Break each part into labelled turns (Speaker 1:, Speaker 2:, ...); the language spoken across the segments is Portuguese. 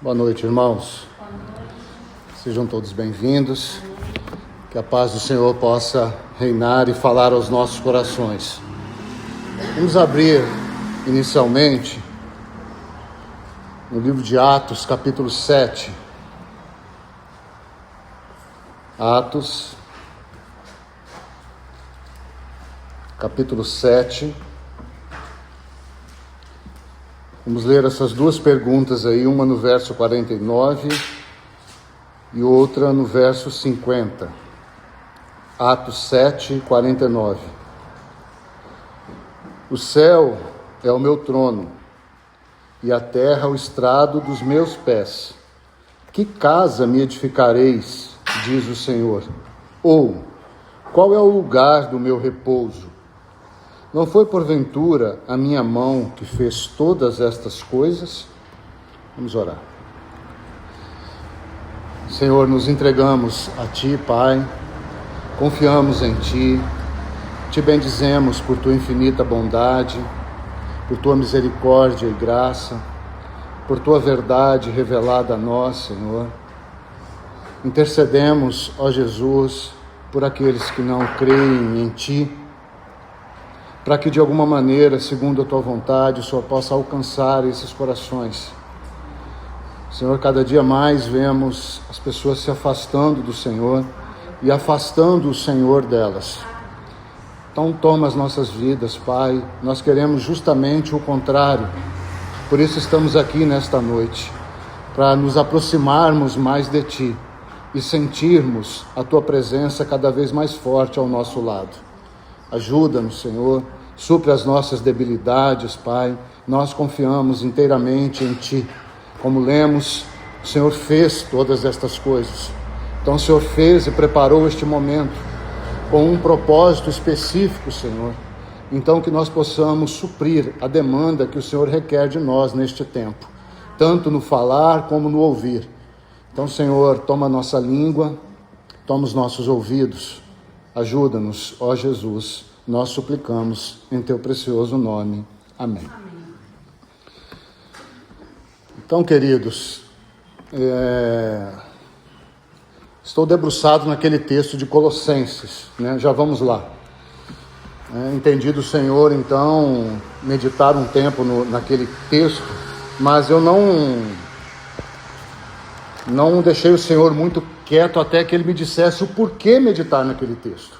Speaker 1: Boa noite, irmãos. Sejam todos bem-vindos. Que a paz do Senhor possa reinar e falar aos nossos corações. Vamos abrir inicialmente no livro de Atos, capítulo 7. Atos, capítulo 7. Vamos ler essas duas perguntas aí, uma no verso 49 e outra no verso 50. Atos 7, 49. O céu é o meu trono e a terra o estrado dos meus pés. Que casa me edificareis, diz o Senhor? Ou, qual é o lugar do meu repouso? Não foi porventura a minha mão que fez todas estas coisas? Vamos orar. Senhor, nos entregamos a Ti, Pai, confiamos em Ti, Te bendizemos por Tua infinita bondade, por Tua misericórdia e graça, por Tua verdade revelada a nós, Senhor. Intercedemos, ó Jesus, por aqueles que não creem em Ti, para que de alguma maneira, segundo a Tua vontade, o Senhor possa alcançar esses corações. Senhor, cada dia mais vemos as pessoas se afastando do Senhor e afastando o Senhor delas. Então toma as nossas vidas, Pai, nós queremos justamente o contrário. Por isso estamos aqui nesta noite, para nos aproximarmos mais de Ti e sentirmos a Tua presença cada vez mais forte ao nosso lado. Ajuda-nos, Senhor, supre as nossas debilidades, Pai. Nós confiamos inteiramente em Ti. Como lemos, o Senhor fez todas estas coisas. Então o Senhor fez e preparou este momento com um propósito específico, Senhor. Então que nós possamos suprir a demanda que o Senhor requer de nós neste tempo, tanto no falar como no ouvir. Então, Senhor, toma a nossa língua, toma os nossos ouvidos. Ajuda-nos, ó Jesus, nós suplicamos em Teu precioso nome. Amém. Então, queridos, estou debruçado naquele texto de Colossenses, né? Já vamos lá. Entendi do Senhor, então, meditar um tempo naquele texto, mas eu não deixei o Senhor muito quieto até que Ele me dissesse o porquê meditar naquele texto.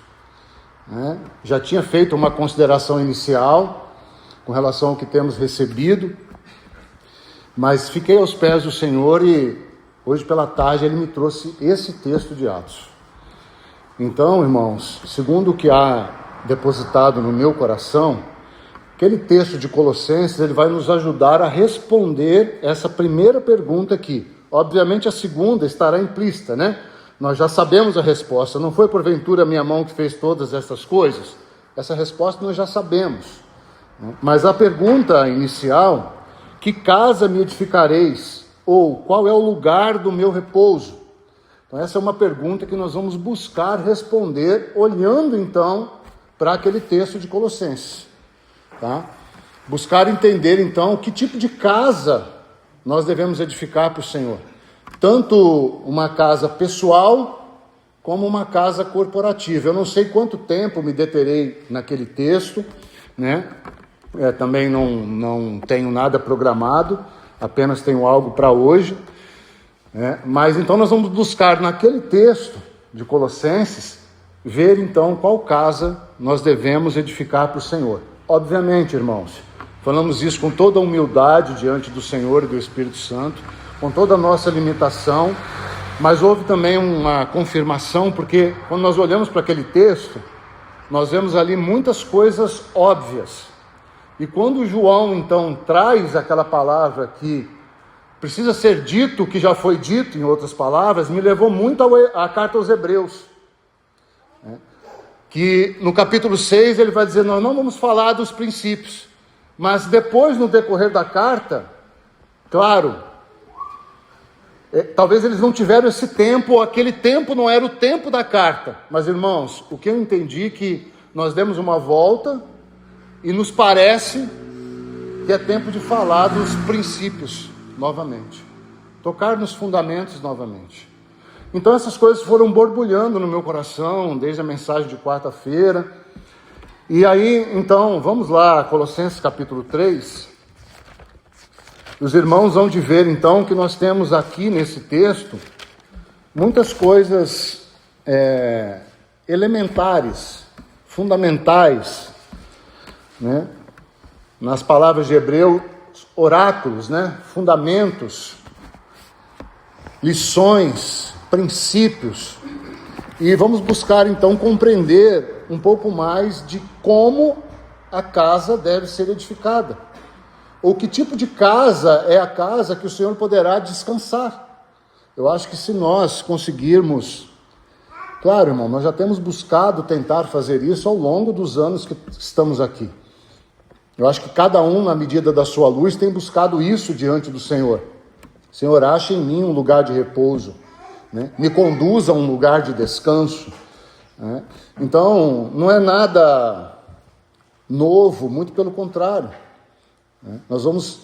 Speaker 1: Já tinha feito uma consideração inicial com relação ao que temos recebido, mas fiquei aos pés do Senhor e hoje pela tarde Ele me trouxe esse texto de Atos. Então, irmãos, segundo o que há depositado no meu coração, aquele texto de Colossenses, ele vai nos ajudar a responder essa primeira pergunta aqui. Obviamente a segunda estará implícita, né? Nós já sabemos a resposta. Não foi porventura a minha mão que fez todas essas coisas? Essa resposta nós já sabemos. Mas a pergunta inicial, que casa me edificareis? Ou qual é o lugar do meu repouso? Então essa é uma pergunta que nós vamos buscar responder, olhando então para aquele texto de Colossenses. Tá? Buscar entender então que tipo de casa nós devemos edificar para o Senhor. Tanto uma casa pessoal, como uma casa corporativa. Eu não sei quanto tempo me deterei naquele texto, né? Também não tenho nada programado, apenas tenho algo para hoje. Mas então nós vamos buscar naquele texto de Colossenses, ver então qual casa nós devemos edificar para o Senhor. Obviamente, irmãos, falamos isso com toda a humildade diante do Senhor e do Espírito Santo, com toda a nossa limitação, mas houve também uma confirmação, porque quando nós olhamos para aquele texto, nós vemos ali muitas coisas óbvias. E quando João, então, traz aquela palavra que precisa ser dito o que já foi dito, em outras palavras, me levou muito à carta aos Hebreus. Que no capítulo 6 ele vai dizer, nós não vamos falar dos princípios, mas depois, no decorrer da carta, claro, talvez eles não tiveram esse tempo, ou aquele tempo não era o tempo da carta, mas irmãos, o que eu entendi é que nós demos uma volta e nos parece que é tempo de falar dos princípios novamente. tocar nos fundamentos novamente. Então essas coisas foram borbulhando no meu coração, desde a mensagem de quarta-feira. E aí, então, vamos lá, Colossenses capítulo 3. Os irmãos vão de ver, então, que nós temos aqui nesse texto muitas coisas elementares, fundamentais, né? Nas palavras de Hebreu, oráculos, né? Fundamentos, lições, princípios. E vamos buscar, então, compreender um pouco mais de como a casa deve ser edificada. Ou que tipo de casa é a casa que o Senhor poderá descansar. Eu acho que se nós conseguirmos... Claro, irmão, nós já temos buscado tentar fazer isso ao longo dos anos que estamos aqui. Eu acho que cada um, na medida da sua luz, tem buscado isso diante do Senhor. Senhor, ache em mim um lugar de repouso, né? Me conduza a um lugar de descanso, né? Então, não é nada novo, muito pelo contrário, né? Nós vamos,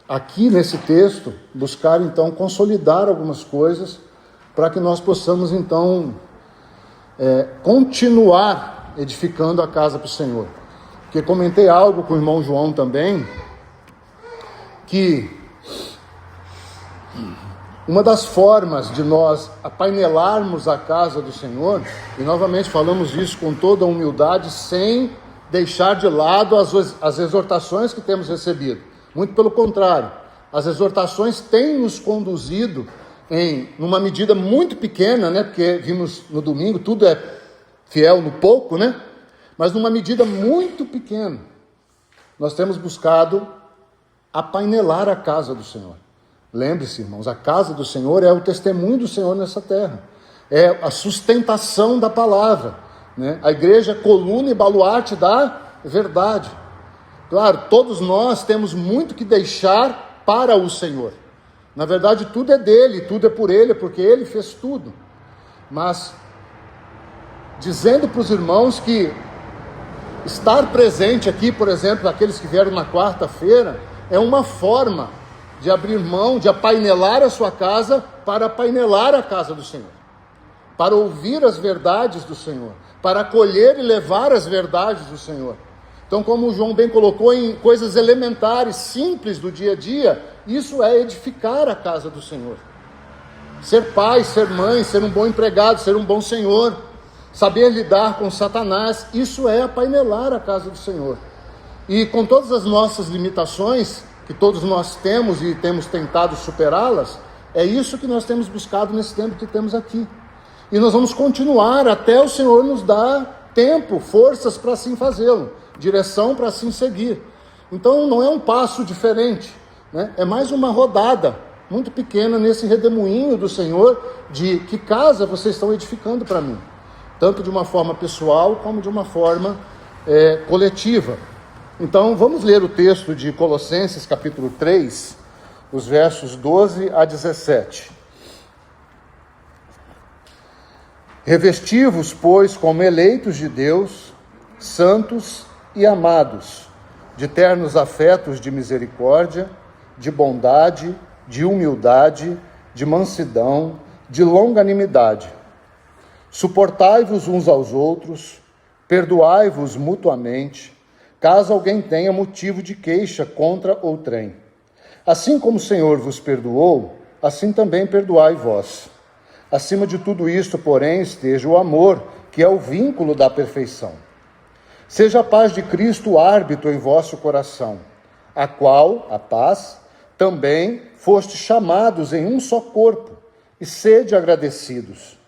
Speaker 1: aqui nesse texto, buscar, então, consolidar algumas coisas para que nós possamos, então, continuar edificando a casa para o Senhor. Porque comentei algo com o irmão João também, que uma das formas de nós apainelarmos a casa do Senhor, e novamente falamos isso com toda a humildade, sem deixar de lado as exortações que temos recebido. Muito pelo contrário, as exortações têm nos conduzido numa medida muito pequena, né? Porque vimos no domingo, tudo é fiel no pouco, né? Mas numa medida muito pequena, nós temos buscado apainelar a casa do Senhor. Lembre-se, irmãos, a casa do Senhor é o testemunho do Senhor nessa terra. É a sustentação da palavra, né? A igreja é coluna e baluarte da verdade. Claro, todos nós temos muito que deixar para o Senhor. Na verdade, tudo é dele, tudo é por ele, porque ele fez tudo. Mas, dizendo para os irmãos que estar presente aqui, por exemplo, aqueles que vieram na quarta-feira, é uma forma de abrir mão, de apainelar a sua casa para apainelar a casa do Senhor, para ouvir as verdades do Senhor, para acolher e levar as verdades do Senhor. Então, como o João bem colocou, em coisas elementares, simples do dia a dia, isso é edificar a casa do Senhor. Ser pai, ser mãe, ser um bom empregado, ser um bom senhor, saber lidar com Satanás, isso é apainelar a casa do Senhor. E com todas as nossas limitações, que todos nós temos e temos tentado superá-las, é isso que nós temos buscado nesse tempo que temos aqui. E nós vamos continuar até o Senhor nos dar tempo, forças para assim fazê-lo, direção para assim seguir. Então não é um passo diferente, né? É mais uma rodada muito pequena nesse redemoinho do Senhor de que casa vocês estão edificando para mim, tanto de uma forma pessoal como de uma forma coletiva. Então vamos ler o texto de Colossenses capítulo 3, os versos 12 a 17. Revesti-vos, pois, como eleitos de Deus, santos e amados, de ternos afetos de misericórdia, de bondade, de humildade, de mansidão, de longanimidade. Suportai-vos uns aos outros, perdoai-vos mutuamente, caso alguém tenha motivo de queixa contra outrem. Assim como o Senhor vos perdoou, assim também perdoai vós. Acima de tudo isto, porém, esteja o amor, que é o vínculo da perfeição. Seja a paz de Cristo o árbitro em vosso coração, a qual, a paz, também foste chamados em um só corpo, e sede agradecidos.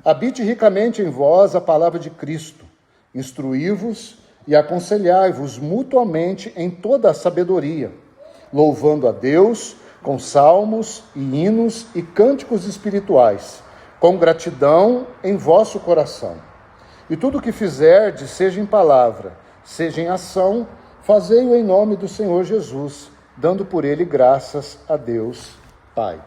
Speaker 1: Habite ricamente em vós a palavra de Cristo, instruí-vos e aconselhai-vos mutuamente em toda a sabedoria, louvando a Deus com salmos e hinos e cânticos espirituais, com gratidão em vosso coração. E tudo o que fizerdes, seja em palavra, seja em ação, fazei-o em nome do Senhor Jesus, dando por ele graças a Deus Pai.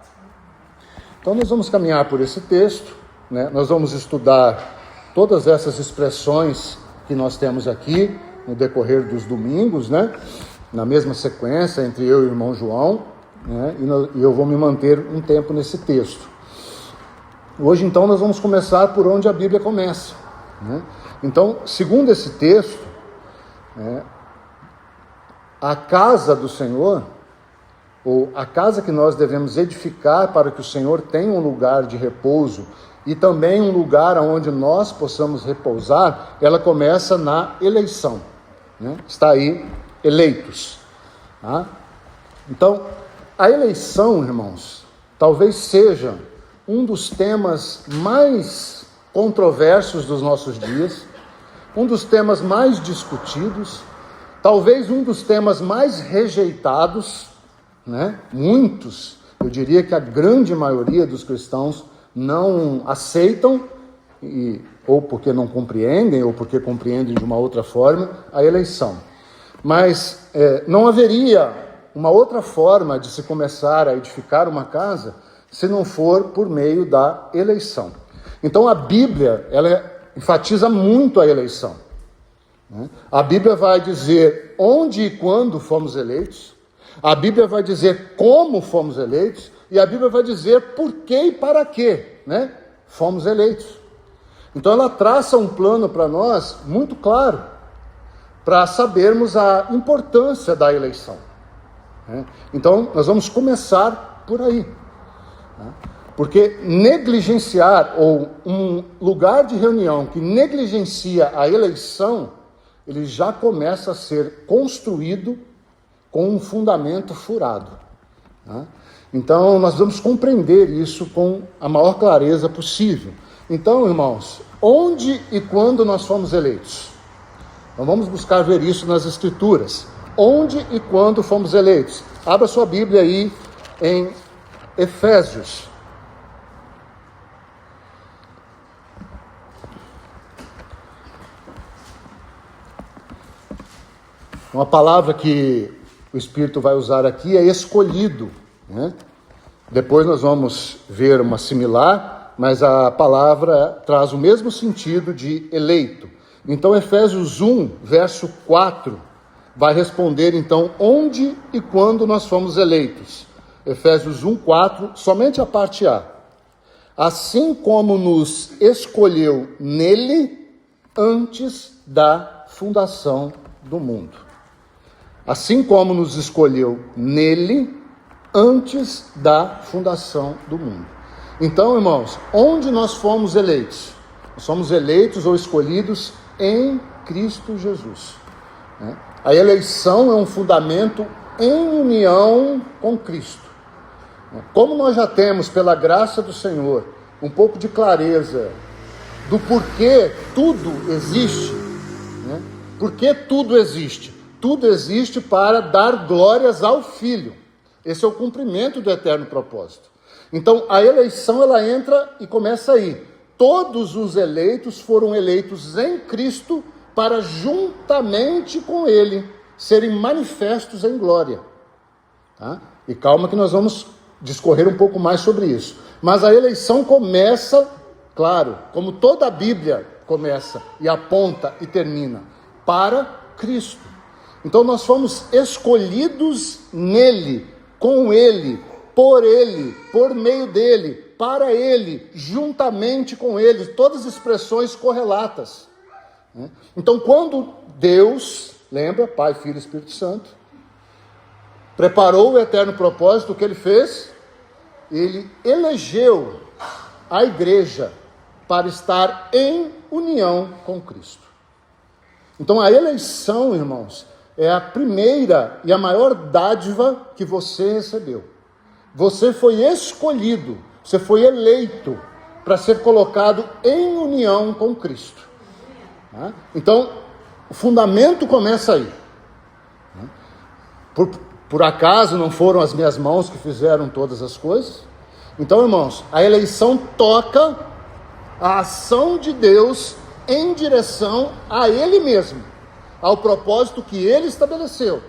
Speaker 1: Então nós vamos caminhar por esse texto, né? Nós vamos estudar todas essas expressões que nós temos aqui no decorrer dos domingos, né? Na mesma sequência entre eu e o irmão João, né? E eu vou me manter um tempo nesse texto. Hoje, então, nós vamos começar por onde a Bíblia começa, né? Então, segundo esse texto, a casa do Senhor, ou a casa que nós devemos edificar para que o Senhor tenha um lugar de repouso e também um lugar onde nós possamos repousar, ela começa na eleição, né? Está aí, eleitos. Tá? Então, a eleição, irmãos, talvez seja um dos temas mais controversos dos nossos dias, um dos temas mais discutidos, talvez um dos temas mais rejeitados, né? Muitos, eu diria que a grande maioria dos cristãos não aceitam, ou porque não compreendem, ou porque compreendem de uma outra forma, a eleição. Mas não haveria uma outra forma de se começar a edificar uma casa se não for por meio da eleição. Então a Bíblia, ela enfatiza muito a eleição, né? A Bíblia vai dizer onde e quando fomos eleitos, a Bíblia vai dizer como fomos eleitos, e a Bíblia vai dizer por que e para quê, né, fomos eleitos. Então ela traça um plano para nós muito claro, para sabermos a importância da eleição, né? Então nós vamos começar por aí, né? Porque negligenciar, ou um lugar de reunião que negligencia a eleição, ele já começa a ser construído com um fundamento furado, né? Então, nós vamos compreender isso com a maior clareza possível. Então, irmãos, onde e quando nós fomos eleitos? Então, vamos buscar ver isso nas Escrituras. Onde e quando fomos eleitos? Abra sua Bíblia aí em Efésios. Uma palavra que o Espírito vai usar aqui é escolhido, né? Depois nós vamos ver uma similar, mas a palavra traz o mesmo sentido de eleito. Então Efésios 1, verso 4, vai responder então onde e quando nós fomos eleitos. Efésios 1, 4, somente a parte A. Assim como nos escolheu nele antes da fundação do mundo. Assim como nos escolheu nele antes da fundação do mundo. Então, irmãos, onde nós fomos eleitos? Nós somos eleitos ou escolhidos em Cristo Jesus, né? A eleição é um fundamento em união com Cristo. Como nós já temos, pela graça do Senhor, um pouco de clareza do porquê tudo existe, né? Porque tudo existe? Tudo existe para dar glórias ao Filho. Esse é o cumprimento do eterno propósito. Então, a eleição, ela entra e começa aí. Todos os eleitos foram eleitos em Cristo para, juntamente com Ele, serem manifestos em glória. Tá? E calma que nós vamos discorrer um pouco mais sobre isso. Mas a eleição começa, claro, como toda a Bíblia começa e aponta e termina, para Cristo. Então nós fomos escolhidos nele, com ele, por meio dele, para ele, juntamente com ele, todas as expressões correlatas. Então quando Deus, lembra, Pai, Filho e Espírito Santo, preparou o eterno propósito, o que ele fez? Ele elegeu a igreja para estar em união com Cristo. Então a eleição, irmãos, é a primeira e a maior dádiva que você recebeu. Você foi escolhido, você foi eleito para ser colocado em união com Cristo. Então, o fundamento começa aí. Por acaso não foram as minhas mãos que fizeram todas as coisas? Então, irmãos, a eleição toca a ação de Deus em direção a Ele mesmo, ao propósito que Ele estabeleceu.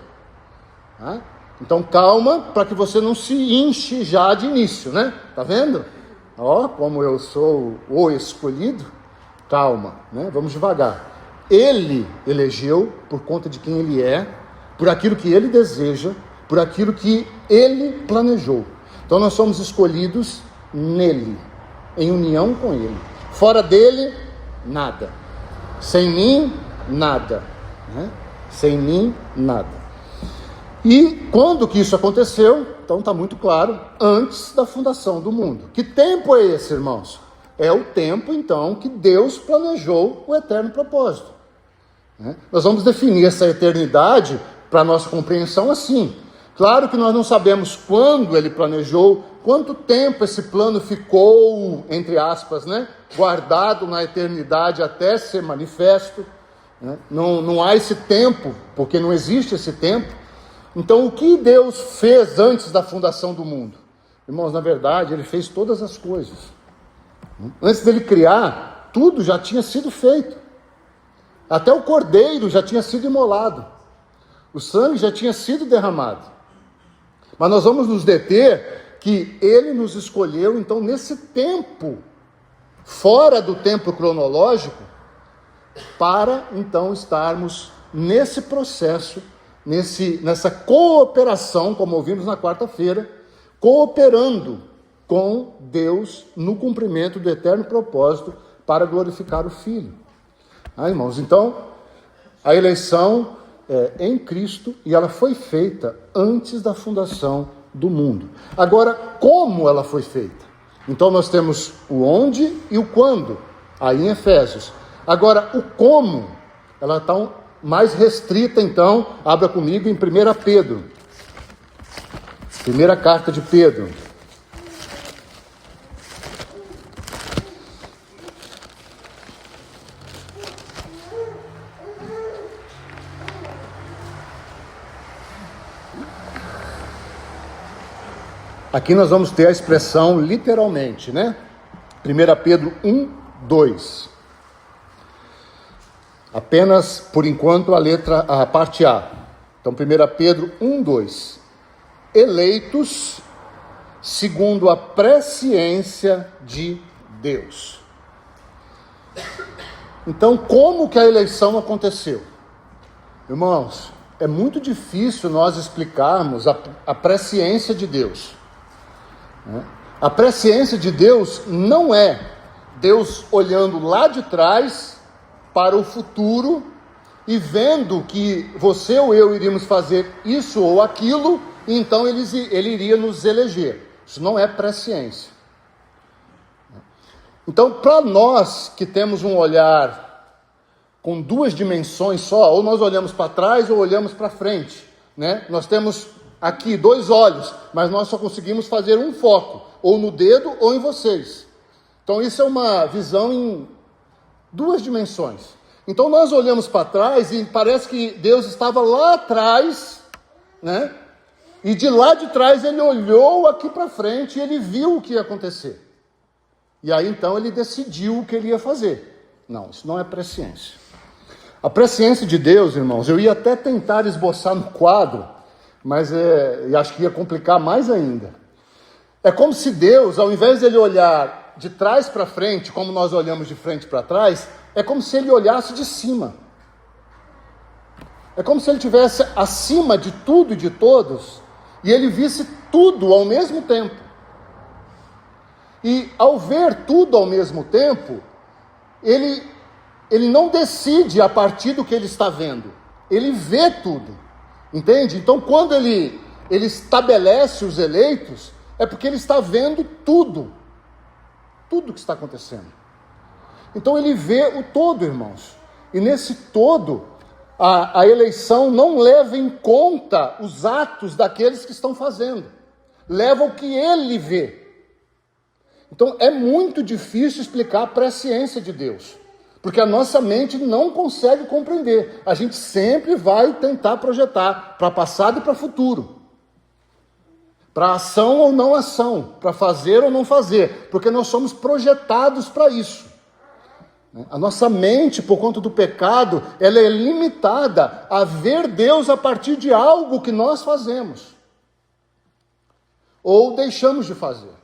Speaker 1: Então calma, para que você não se enche já de início, né? Tá vendo? Ó, como eu sou o escolhido. Calma, né? Vamos devagar. Ele elegeu por conta de quem Ele é, por aquilo que Ele deseja, por aquilo que Ele planejou. Então nós somos escolhidos nele, em união com Ele. Fora dele, nada. Sem mim, nada. Né? Sem mim, nada. E quando que isso aconteceu? Então está muito claro, antes da fundação do mundo. Que tempo é esse, irmãos? É o tempo, então, que Deus planejou o eterno propósito. Nós vamos definir essa eternidade para a nossa compreensão assim. Claro que nós não sabemos quando Ele planejou, quanto tempo esse plano ficou, entre aspas, guardado na eternidade até ser manifesto. Não há esse tempo, porque não existe esse tempo. Então, o que Deus fez antes da fundação do mundo? Irmãos, na verdade, Ele fez todas as coisas. Antes dele criar, tudo já tinha sido feito. Até o cordeiro já tinha sido imolado. O sangue já tinha sido derramado. Mas nós vamos nos deter que Ele nos escolheu, então, nesse tempo, fora do tempo cronológico, para, então, estarmos nesse processo, nessa cooperação, como ouvimos na quarta-feira, cooperando com Deus no cumprimento do eterno propósito para glorificar o Filho. Irmãos, então, a eleição é em Cristo e ela foi feita antes da fundação do mundo. Agora, como ela foi feita? Então, nós temos o onde e o quando, aí em Efésios. Agora, o como, ela está mais restrita, então, abra comigo em 1 Pedro. Primeira carta de Pedro. Aqui nós vamos ter a expressão literalmente, 1 Pedro 1, 2. Apenas, por enquanto, a parte A. Então, 1 Pedro 1, 2. Eleitos segundo a presciência de Deus. Então, como que a eleição aconteceu? Irmãos, é muito difícil nós explicarmos a presciência de Deus. A presciência de Deus não é Deus olhando lá de trás para o futuro e vendo que você ou eu iríamos fazer isso ou aquilo, e então ele iria nos eleger. Isso não é presciência. Então, para nós que temos um olhar com duas dimensões só, ou nós olhamos para trás ou olhamos para frente, nós temos aqui 2 olhos, mas nós só conseguimos fazer um foco, ou no dedo ou em vocês. Então isso é uma visão em 2 dimensões. Então nós olhamos para trás e parece que Deus estava lá atrás, e de lá de trás Ele olhou aqui para frente e Ele viu o que ia acontecer. E aí então Ele decidiu o que Ele ia fazer. Não, isso não é presciência. A presciência de Deus, irmãos, eu ia até tentar esboçar no quadro, mas acho que ia complicar mais ainda. É como se Deus, ao invés de Ele olhar de trás para frente, como nós olhamos de frente para trás, é como se Ele olhasse de cima. É como se Ele estivesse acima de tudo e de todos, e Ele visse tudo ao mesmo tempo. E ao ver tudo ao mesmo tempo, Ele não decide a partir do que Ele está vendo. Ele vê tudo. Entende? Então, quando ele estabelece os eleitos, é porque Ele está vendo tudo que está acontecendo. Então, Ele vê o todo, irmãos. E nesse todo, a eleição não leva em conta os atos daqueles que estão fazendo. Leva o que Ele vê. Então, é muito difícil explicar a presciência de Deus. Porque a nossa mente não consegue compreender. A gente sempre vai tentar projetar para passado e para futuro. Para ação ou não ação. Para fazer ou não fazer. Porque nós somos projetados para isso. A nossa mente, por conta do pecado, ela é limitada a ver Deus a partir de algo que nós fazemos. Ou deixamos de fazer.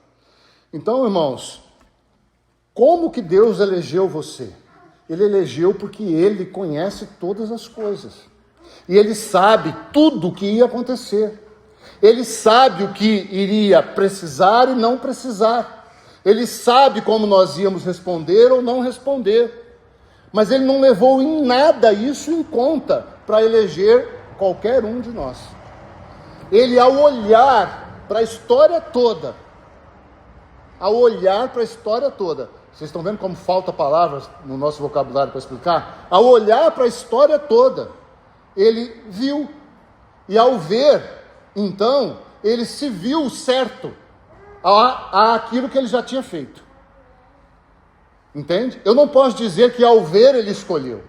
Speaker 1: Então, irmãos, como que Deus elegeu você? Ele elegeu porque Ele conhece todas as coisas. E Ele sabe tudo o que ia acontecer. Ele sabe o que iria precisar e não precisar. Ele sabe como nós íamos responder ou não responder. Mas ele não levou em nada isso em conta para eleger qualquer um de nós. Ele, ao olhar para a história toda, vocês estão vendo como falta palavras no nosso vocabulário para explicar? Ao olhar para a história toda, ele viu. E ao ver, então, ele se viu certo àquilo que ele já tinha feito. Entende? Eu não posso dizer que ao ver ele escolheu.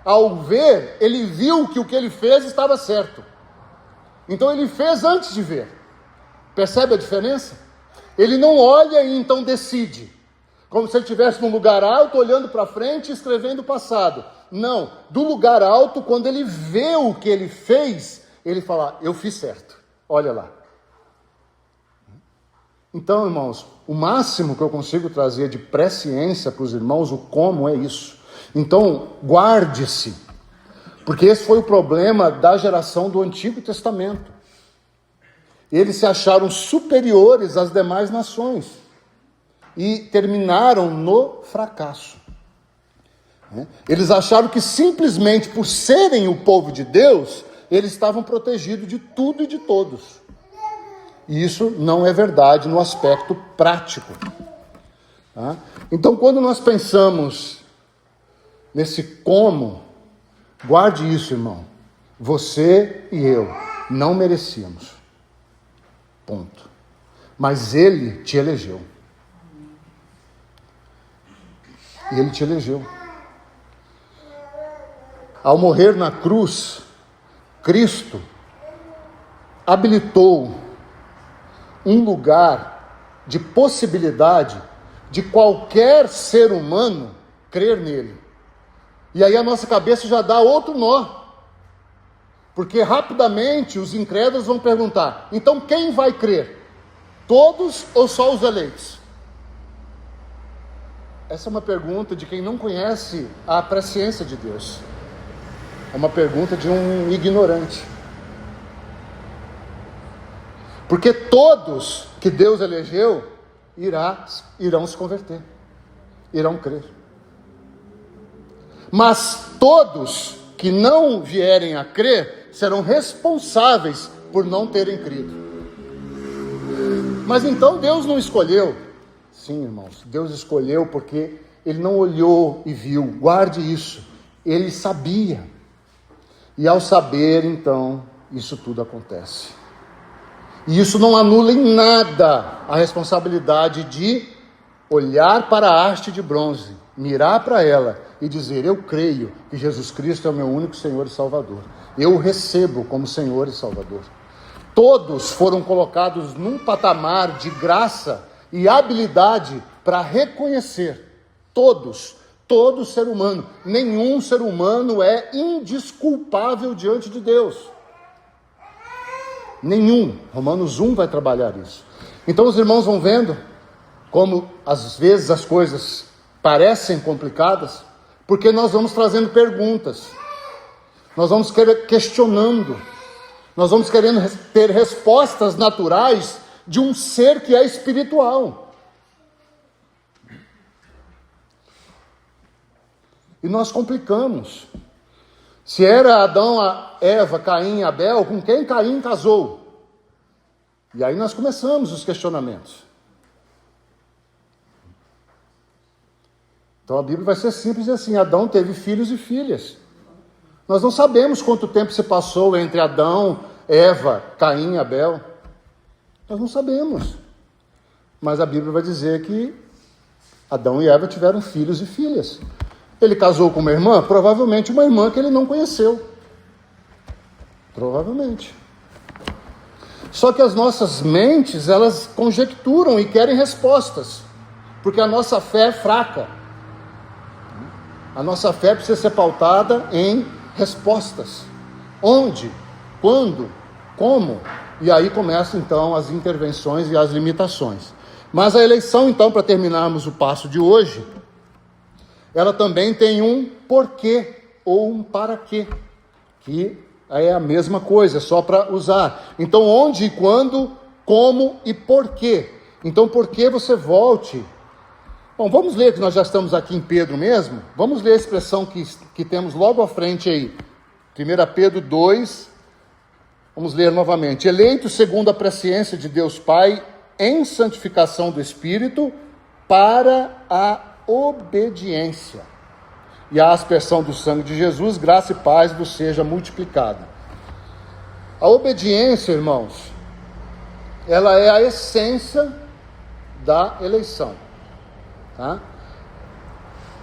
Speaker 1: Ao ver, ele viu que o que ele fez estava certo. Então ele fez antes de ver. Percebe a diferença? Ele não olha e então decide. Como se ele estivesse num lugar alto, olhando para frente e escrevendo o passado. Não, do lugar alto, quando ele vê o que ele fez, ele fala, eu fiz certo, olha lá. Então, irmãos, o máximo que eu consigo trazer de presciência para os irmãos, o como é isso. Então, guarde-se, porque esse foi o problema da geração do Antigo Testamento. Eles se acharam superiores às demais nações e terminaram no fracasso. Eles acharam que simplesmente por serem o povo de Deus, eles estavam protegidos de tudo e de todos. E isso não é verdade no aspecto prático. Tá? Então, quando nós pensamos nesse como, guarde isso, irmão. Você e eu não merecíamos. Ponto. Mas Ele te elegeu. Ele te elegeu. Ao morrer na cruz, Cristo habilitou um lugar de possibilidade de qualquer ser humano crer nele. E aí a nossa cabeça já dá outro nó. Porque rapidamente os incrédulos vão perguntar, então quem vai crer? Todos ou só os eleitos? Essa é uma pergunta de quem não conhece a presciência de Deus. É uma pergunta de um ignorante. Porque todos que Deus elegeu irão se converter, irão crer. Mas todos que não vierem a crer serão responsáveis por não terem crido. Mas então Deus não escolheu. Sim, irmãos, Deus escolheu porque Ele não olhou e viu. Guarde isso. Ele sabia. E ao saber, então, isso tudo acontece. E isso não anula em nada a responsabilidade de olhar para a haste de bronze, mirar para ela e dizer, eu creio que Jesus Cristo é o meu único Senhor e Salvador. Eu o recebo como Senhor e Salvador. Todos foram colocados num patamar de graça e habilidade para reconhecer. Todos. Todo ser humano. Nenhum ser humano é indesculpável diante de Deus. Nenhum. Romanos 1 vai trabalhar isso. Então os irmãos vão vendo como às vezes as coisas parecem complicadas, porque nós vamos trazendo perguntas. Nós vamos questionando. Nós vamos querendo ter respostas naturais de um ser que é espiritual. E nós complicamos. Se era Adão, Eva, Caim e Abel, com quem Caim casou? E aí nós começamos os questionamentos. Então a Bíblia vai ser simples assim, Adão teve filhos e filhas. Nós não sabemos quanto tempo se passou entre Adão, Eva, Caim e Abel. Nós não sabemos. Mas a Bíblia vai dizer que Adão e Eva tiveram filhos e filhas. Ele casou com uma irmã? Provavelmente uma irmã que ele não conheceu. Provavelmente. Só que as nossas mentes, elas conjecturam e querem respostas. Porque a nossa fé é fraca. A nossa fé precisa ser pautada em respostas. Onde? Quando? Como? E aí começam então as intervenções e as limitações. Mas a eleição então, para terminarmos o passo de hoje, ela também tem um porquê ou um para quê, que é a mesma coisa, é só para usar. Então, onde e quando, como e por quê. Então, por que você volte? Bom, vamos ler, que nós já estamos aqui em Pedro mesmo. Vamos ler a expressão que temos logo à frente aí. 1 Pedro 2, vamos ler novamente. Eleito segundo a presciência de Deus Pai, em santificação do Espírito, para a obediência e a aspersão do sangue de Jesus, graça e paz vos seja multiplicada. A obediência, irmãos, ela é a essência da eleição, tá?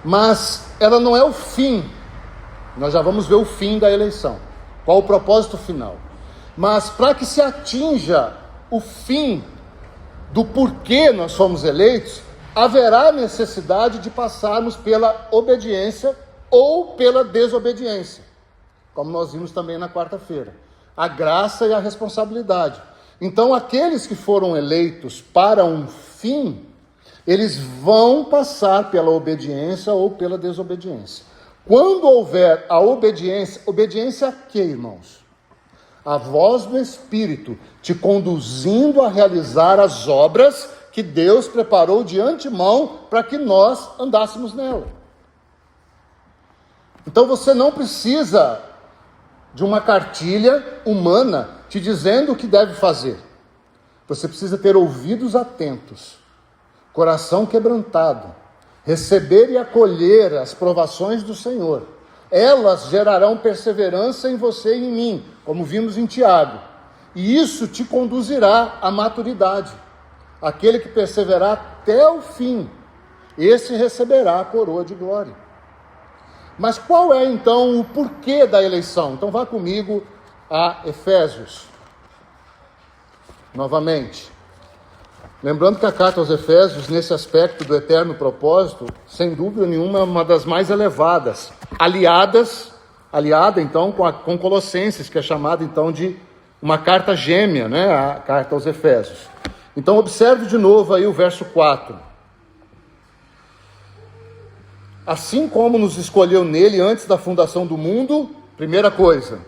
Speaker 1: Mas ela não é o fim. Nós já vamos ver o fim da eleição, qual o propósito final. Mas para que se atinja o fim do porquê nós fomos eleitos, haverá necessidade de passarmos pela obediência ou pela desobediência, como nós vimos também na quarta-feira. A graça e a responsabilidade. Então, aqueles que foram eleitos para um fim, eles vão passar pela obediência ou pela desobediência. Quando houver a obediência, obediência a quê, irmãos? A voz do Espírito te conduzindo a realizar as obras que Deus preparou de antemão para que nós andássemos nela. Então você não precisa de uma cartilha humana te dizendo o que deve fazer. Você precisa ter ouvidos atentos, coração quebrantado, receber e acolher as provações do Senhor. Elas gerarão perseverança em você e em mim, como vimos em Tiago. E isso te conduzirá à maturidade. Aquele que perseverar até o fim, esse receberá a coroa de glória. Mas qual é então o porquê da eleição? Então vá comigo a Efésios. Novamente. Lembrando que a carta aos Efésios, nesse aspecto do eterno propósito, sem dúvida nenhuma, é uma das mais elevadas. Aliada então com Colossenses, que é chamada então de uma carta gêmea, né? A carta aos Efésios. Então observe de novo aí o verso 4. Assim como nos escolheu nele antes da fundação do mundo, primeira coisa,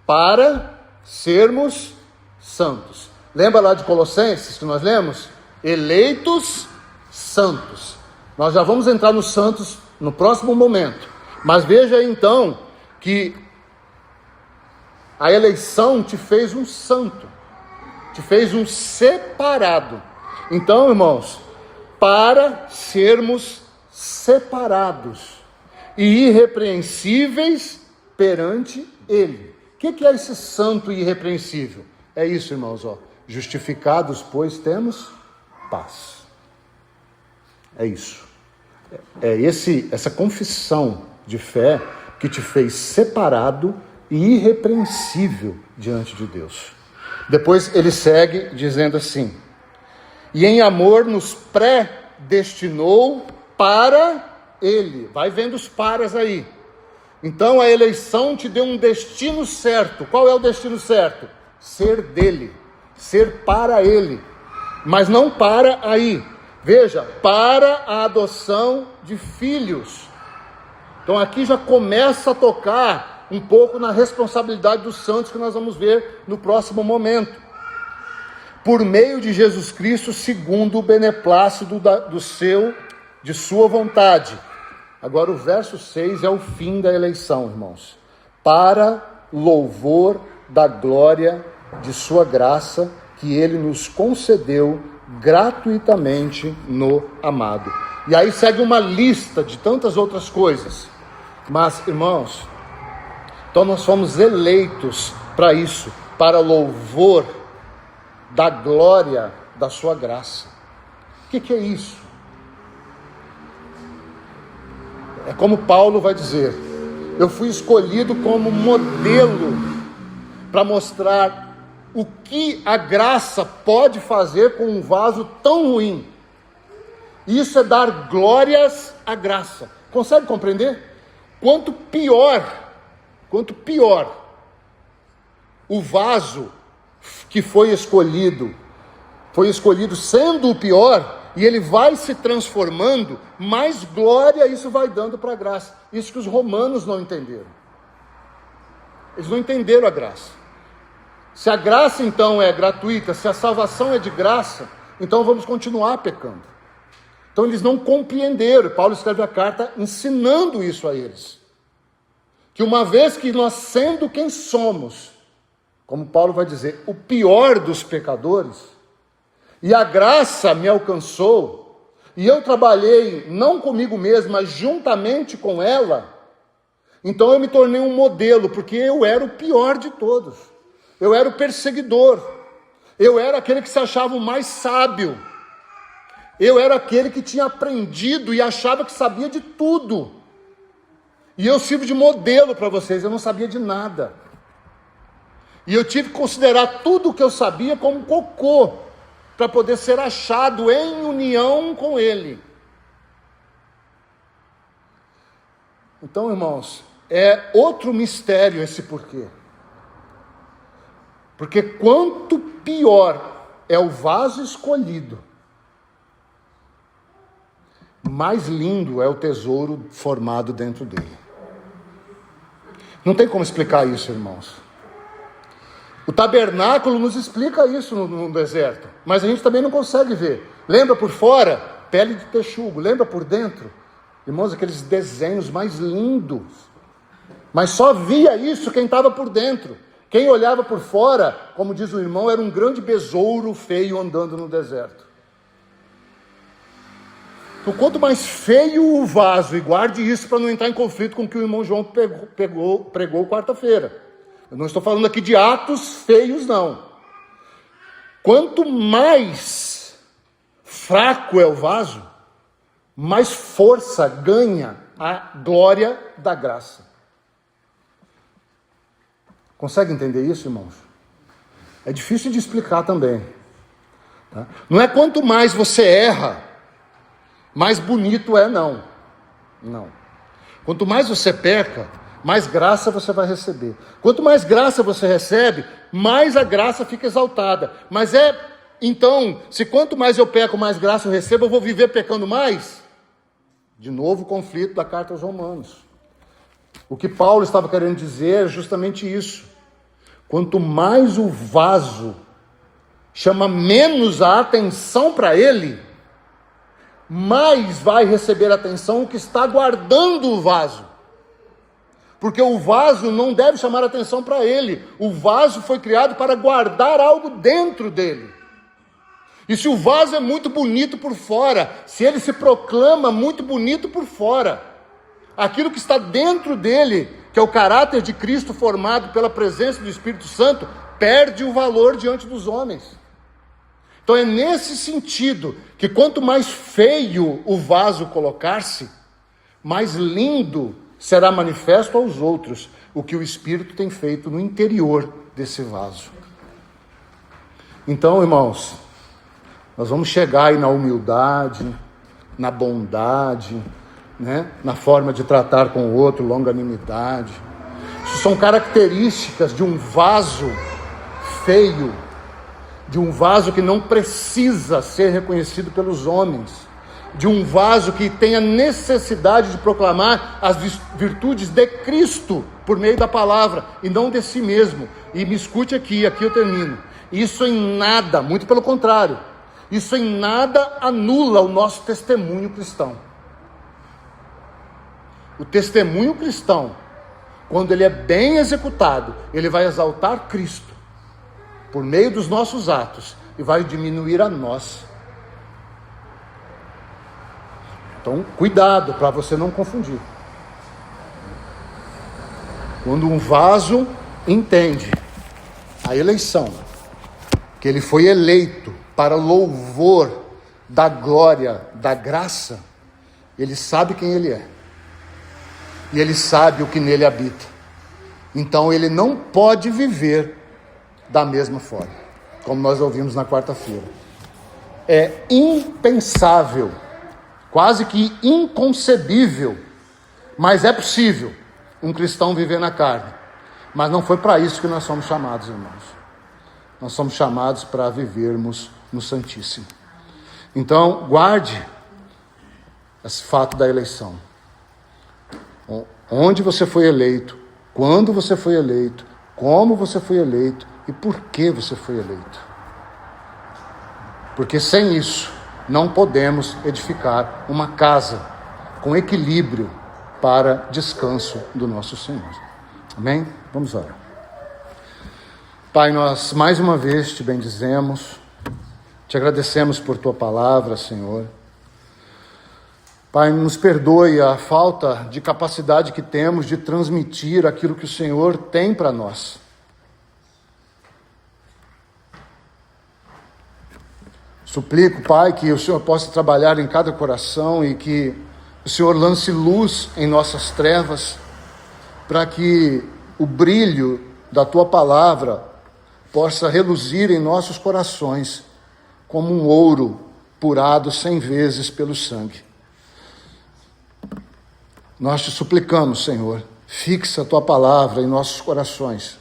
Speaker 1: para sermos santos. Lembra lá de Colossenses que nós lemos? Eleitos santos. Nós já vamos entrar nos santos no próximo momento. Mas veja aí então que a eleição te fez um santo, te fez um separado. Então, irmãos, para sermos separados e irrepreensíveis perante Ele. O que é esse santo e irrepreensível? É isso, irmãos, ó. Justificados, pois, temos paz. É isso. É essa confissão de fé que te fez separado e irrepreensível diante de Deus. Depois ele segue dizendo assim: e em amor nos predestinou para Ele. Vai vendo os paras aí. Então a eleição te deu um destino certo. Qual é o destino certo? Ser dele, ser para Ele. Mas não para aí. Veja, para a adoção de filhos. Então aqui já começa a tocar um pouco na responsabilidade dos santos, que nós vamos ver no próximo momento. Por meio de Jesus Cristo, segundo o beneplácito de sua vontade. Agora o verso 6 é o fim da eleição, irmãos. Para louvor da glória de sua graça, que Ele nos concedeu gratuitamente no amado. E aí segue uma lista de tantas outras coisas. Mas, irmãos, então nós fomos eleitos para isso, para louvor da glória da sua graça. O que é isso? É como Paulo vai dizer: eu fui escolhido como modelo para mostrar o que a graça pode fazer com um vaso tão ruim. Isso é dar glórias à graça. Consegue compreender? Quanto pior o vaso que foi escolhido sendo o pior, e ele vai se transformando, mais glória isso vai dando para a graça. Isso que os romanos não entenderam. Eles não entenderam a graça. Se a graça então é gratuita, se a salvação é de graça, então vamos continuar pecando. Então eles não compreenderam. Paulo escreve a carta ensinando isso a eles. Que uma vez que nós, sendo quem somos, como Paulo vai dizer, o pior dos pecadores, e a graça me alcançou, e eu trabalhei não comigo mesmo, mas juntamente com ela, então eu me tornei um modelo, porque eu era o pior de todos. Eu era o perseguidor. Eu era aquele que se achava o mais sábio. Eu era aquele que tinha aprendido e achava que sabia de tudo. E eu sirvo de modelo para vocês, eu não sabia de nada. E eu tive que considerar tudo o que eu sabia como cocô, para poder ser achado em união com Ele. Então, irmãos, é outro mistério esse porquê. Porque quanto pior é o vaso escolhido, mais lindo é o tesouro formado dentro dele. Não tem como explicar isso, irmãos. O tabernáculo nos explica isso no deserto, mas a gente também não consegue ver. Lembra por fora? Pele de texugo. Lembra por dentro? Irmãos, aqueles desenhos mais lindos. Mas só via isso quem estava por dentro. Quem olhava por fora, como diz o irmão, era um grande besouro feio andando no deserto. Então, quanto mais feio o vaso, e guarde isso para não entrar em conflito com o que o irmão João pregou quarta-feira. Eu não estou falando aqui de atos feios, não. Quanto mais fraco é o vaso, mais força ganha a glória da graça. Consegue entender isso, irmãos? É difícil de explicar também. Tá? Não é quanto mais você erra, mais bonito é, não. Não. Quanto mais você peca, mais graça você vai receber. Quanto mais graça você recebe, mais a graça fica exaltada. Mas então, se quanto mais eu peco, mais graça eu recebo, eu vou viver pecando mais? De novo o conflito da carta aos Romanos. O que Paulo estava querendo dizer é justamente isso. Quanto mais o vaso chama menos a atenção para ele, mais vai receber atenção o que está guardando o vaso. Porque o vaso não deve chamar atenção para ele. O vaso foi criado para guardar algo dentro dele. E se o vaso é muito bonito por fora, se ele se proclama muito bonito por fora, aquilo que está dentro dele, que é o caráter de Cristo formado pela presença do Espírito Santo, perde o valor diante dos homens. Então é nesse sentido que quanto mais feio o vaso colocar-se, mais lindo será manifesto aos outros o que o Espírito tem feito no interior desse vaso. Então, irmãos, nós vamos chegar aí na humildade, na bondade, né? Na forma de tratar com o outro, longanimidade. Isso são características de um vaso feio, de um vaso que não precisa ser reconhecido pelos homens, de um vaso que tem a necessidade de proclamar as virtudes de Cristo por meio da palavra e não de si mesmo. E me escute aqui eu termino. Isso em nada, muito pelo contrário, isso em nada anula o nosso testemunho cristão. O testemunho cristão, quando ele é bem executado, ele vai exaltar Cristo por meio dos nossos atos e vai diminuir a nós. Então, cuidado para você não confundir. Quando um vaso entende a eleição, que ele foi eleito para louvor da glória, da graça, ele sabe quem ele é. E ele sabe o que nele habita. Então ele não pode viver da mesma forma, como nós ouvimos na quarta-feira. É impensável, quase que inconcebível, mas é possível um cristão viver na carne. Mas não foi para isso que nós somos chamados, irmãos. Nós somos chamados para vivermos no Santíssimo. Então, guarde esse fato da eleição. Onde você foi eleito, quando você foi eleito, como você foi eleito e por que você foi eleito. Porque sem isso, não podemos edificar uma casa com equilíbrio para descanso do nosso Senhor. Amém? Vamos orar. Pai, nós mais uma vez te bendizemos, te agradecemos por tua palavra, Senhor. Pai, nos perdoe a falta de capacidade que temos de transmitir aquilo que o Senhor tem para nós. Suplico, Pai, que o Senhor possa trabalhar em cada coração e que o Senhor lance luz em nossas trevas, para que o brilho da tua palavra possa reluzir em nossos corações como um ouro purado 100 vezes pelo sangue. Nós te suplicamos, Senhor, fixa a tua palavra em nossos corações,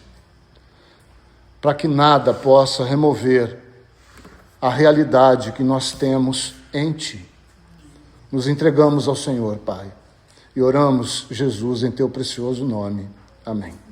Speaker 1: para que nada possa remover a realidade que nós temos em ti. Nos entregamos ao Senhor, Pai, e oramos, Jesus, em teu precioso nome. Amém.